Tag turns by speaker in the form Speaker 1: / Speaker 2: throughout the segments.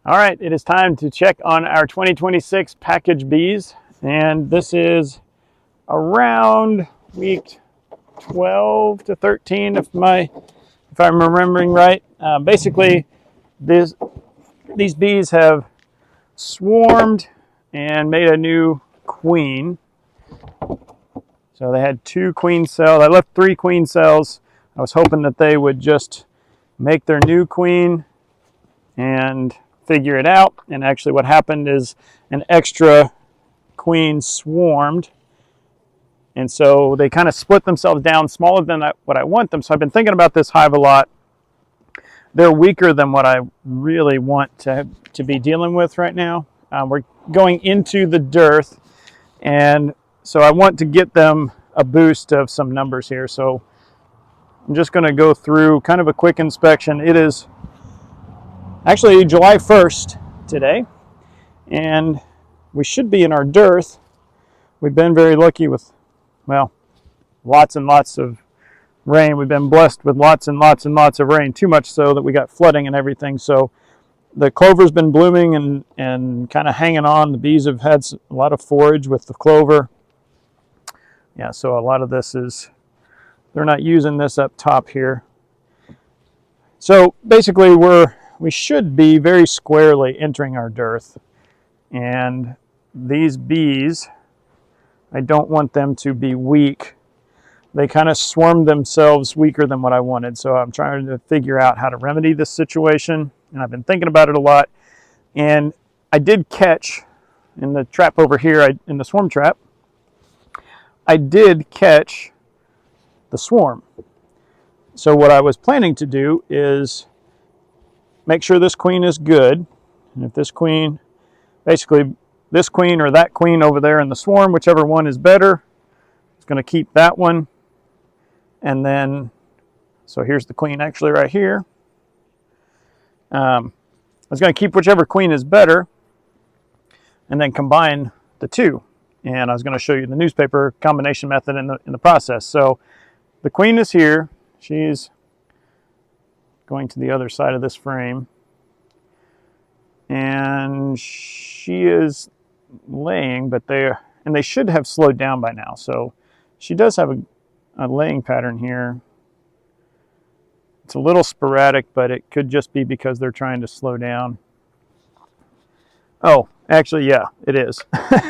Speaker 1: All right, it is time to check on our 2026 package bees, and this is around week 12 to 13 if I'm remembering right. Basically, these bees have swarmed and made a new queen. So they had 2 queen cells. I left 3 queen cells. I was hoping that they would just make their new queen and figure it out. And actually what happened is an extra queen swarmed. And so they kind of split themselves down smaller than what I want them. So I've been thinking about this hive a lot. They're weaker than what I really want to be dealing with right now. We're going into the dearth, and so I want to get them a boost of some numbers here. So I'm just going to go through kind of a quick inspection. It is actually July 1st today, and we should be in our dearth. We've been very lucky with, well, lots and lots of rain. We've been blessed with lots and lots and lots of rain, too much so that we got flooding and everything. So the clover's been blooming and kind of hanging on. The bees have had a lot of forage with the clover. Yeah, so a lot of this is, they're not using this up top here. So basically we should be very squarely entering our dearth. And these bees, I don't want them to be weak. They kind of swarmed themselves weaker than what I wanted. So I'm trying to figure out how to remedy this situation. And I've been thinking about it a lot. And I did catch in the trap over here, in the swarm trap, I did catch the swarm. So what I was planning to do is make sure this queen is good. And if this queen, basically this queen or that queen over there in the swarm, whichever one is better, is going to keep that one. And then, so here's the queen actually right here. I was going to keep whichever queen is better and then combine the two. And I was going to show you the newspaper combination method in the process. So the queen is here. She's going to the other side of this frame. And she is laying, but they should have slowed down by now. So she does have a laying pattern here. It's a little sporadic, but it could just be because they're trying to slow down. Oh, actually, yeah, it is.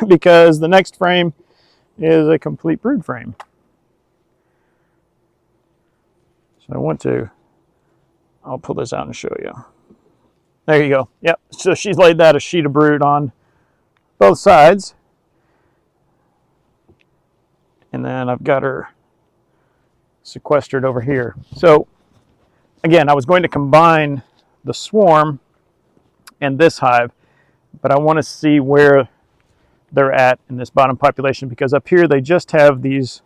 Speaker 1: Because the next frame is a complete brood frame. So I'll pull this out and show you. There you go. Yep, so she's laid that a sheet of brood on both sides. And then I've got her sequestered over here. So again, I was going to combine the swarm and this hive, but I want to see where they're at in this bottom population, because up here they just have these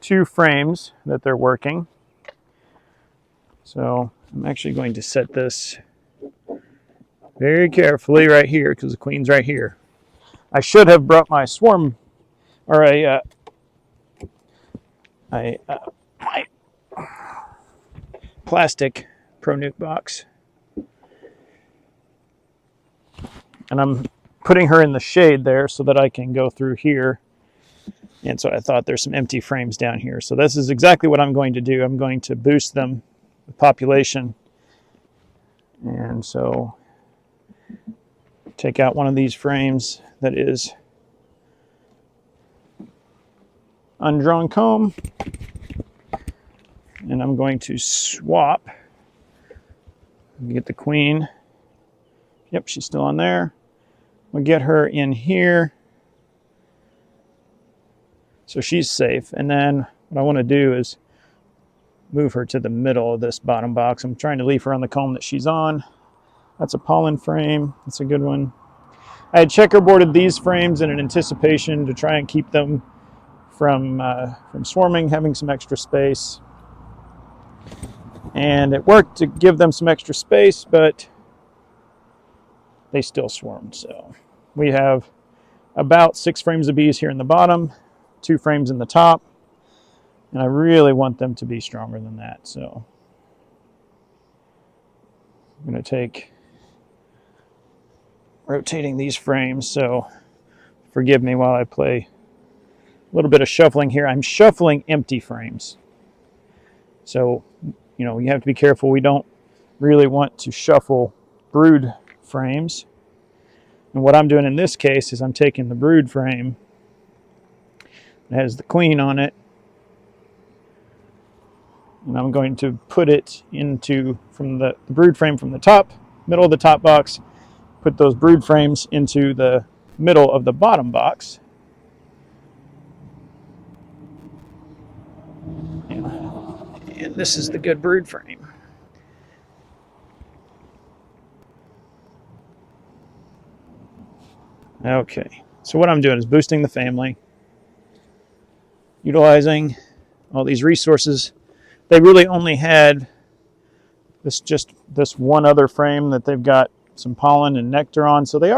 Speaker 1: 2 frames that they're working. So I'm actually going to set this very carefully right here because the queen's right here. I should have brought my swarm or my plastic Pro Nuke box. And I'm putting her in the shade there so that I can go through here. And so I thought there's some empty frames down here. So this is exactly what I'm going to do. I'm going to boost them, the population. And so take out one of these frames that is undrawn comb. And I'm going to swap. Get the queen. Yep, she's still on there. We'll get her in here. So she's safe. And then what I want to do is move her to the middle of this bottom box. I'm trying to leave her on the comb that she's on. That's a pollen frame. That's a good one. I had checkerboarded these frames in an anticipation to try and keep them from swarming, having some extra space. And it worked to give them some extra space, but they still swarmed. So we have about 6 frames of bees here in the bottom, 2 frames in the top, and I really want them to be stronger than that. So I'm going to take rotating these frames, so forgive me while I play a little bit of shuffling here. I'm shuffling empty frames. So, you know, you have to be careful. We don't really want to shuffle brood frames. And what I'm doing in this case is I'm taking the brood frame that has the queen on it, and I'm going to put it into, from the brood frame from the top, middle of the top box, put those brood frames into the middle of the bottom box. And this is the good brood frame. Okay, so what I'm doing is boosting the family, utilizing all these resources. They really only had this one other frame that they've got some pollen and nectar on, so they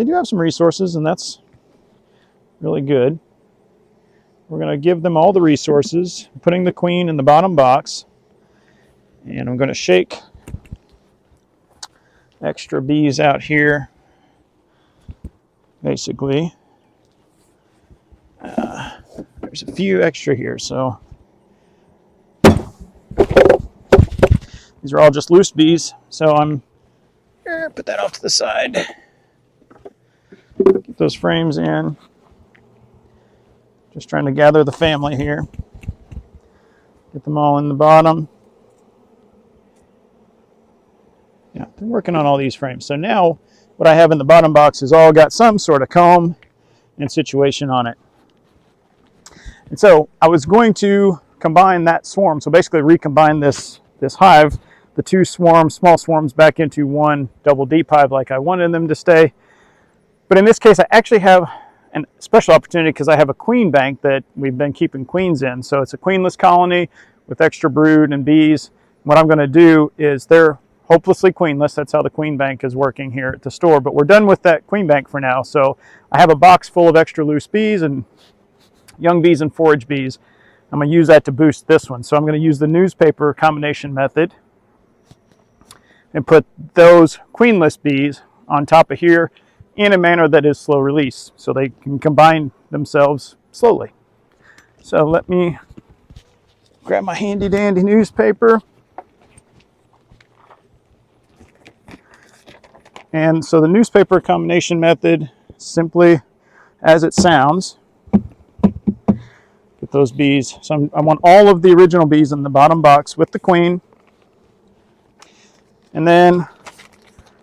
Speaker 1: do have some resources, and that's really good. We're going to give them all the resources, I'm putting the queen in the bottom box, and I'm going to shake extra bees out here. Basically, there's a few extra here, so these are all just loose bees. So I'm put that off to the side. Get those frames in. Just trying to gather the family here. Get them all in the bottom. Yeah, been working on all these frames. So now what I have in the bottom box is all got some sort of comb and situation on it. And so I was going to combine that swarm, so basically recombine this hive, the two swarms, small swarms, back into one double deep hive like I wanted them to stay. But in this case, I actually have a special opportunity because I have a queen bank that we've been keeping queens in. So it's a queenless colony with extra brood and bees. What I'm going to do is they're hopelessly queenless. That's how the queen bank is working here at the store. But we're done with that queen bank for now. So I have a box full of extra loose bees and young bees and forage bees. I'm going to use that to boost this one. So I'm going to use the newspaper combination method and put those queenless bees on top of here in a manner that is slow release, so they can combine themselves slowly. So let me grab my handy dandy newspaper. And so the newspaper combination method, simply as it sounds, get those bees. So I want all of the original bees in the bottom box with the queen. And then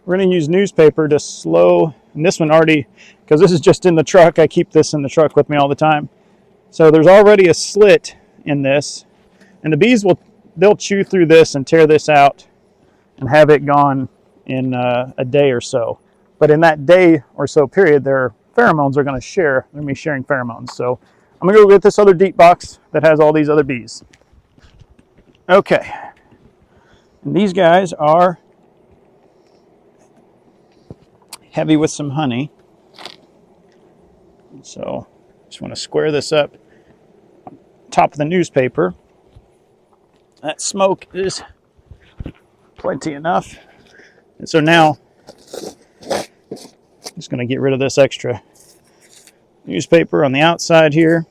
Speaker 1: we're going to use newspaper to slow, and this one already, because this is just in the truck, I keep this in the truck with me all the time. So there's already a slit in this, and the bees they'll chew through this and tear this out and have it gone in a day or so. But in that day or so period, their pheromones are going to share. They're going to be sharing pheromones. So I'm going to go get this other deep box that has all these other bees. Okay. And these guys are heavy with some honey. So just want to square this up on top of the newspaper. That smoke is plenty enough. And so now I'm just going to get rid of this extra newspaper on the outside here,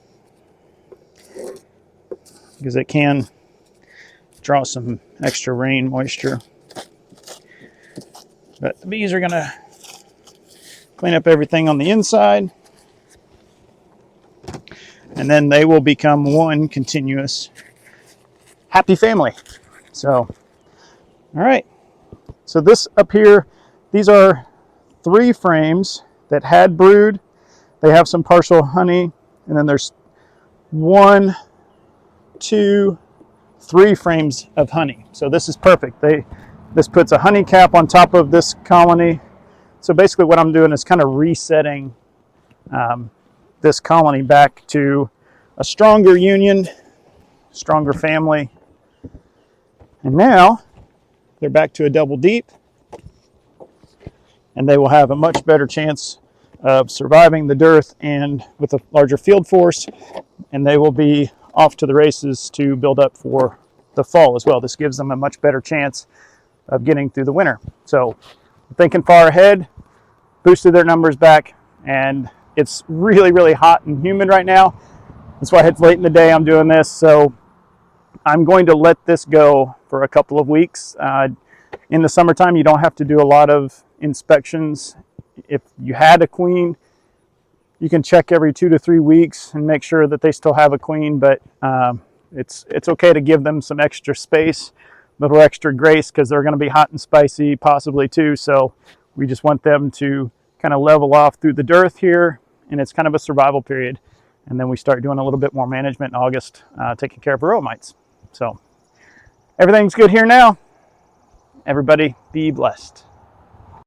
Speaker 1: because it can draw some extra rain moisture. But the bees are going to clean up everything on the inside, and then they will become one continuous happy family. So, all right. So this up here, these are 3 frames that had brood. They have some partial honey, and then there's 1, 2, 3 frames of honey. So this is perfect. This puts a honey cap on top of this colony. So basically what I'm doing is kind of resetting this colony back to a stronger union, stronger family. And now they're back to a double deep, and they will have a much better chance of surviving the dearth and with a larger field force, and they will be off to the races to build up for the fall as well. This gives them a much better chance of getting through the winter. So thinking far ahead, boosted their numbers back, and it's really, really hot and humid right now. That's why it's late in the day I'm doing this. So I'm going to let this go for a couple of weeks. In the summertime, you don't have to do a lot of inspections. If you had a queen, you can check every 2 to 3 weeks and make sure that they still have a queen, but it's okay to give them some extra space, a little extra grace, because they're going to be hot and spicy possibly too. So we just want them to kind of level off through the dearth here, and it's kind of a survival period. And then we start doing a little bit more management in August, taking care of varroa mites. So everything's good here now. Everybody be blessed.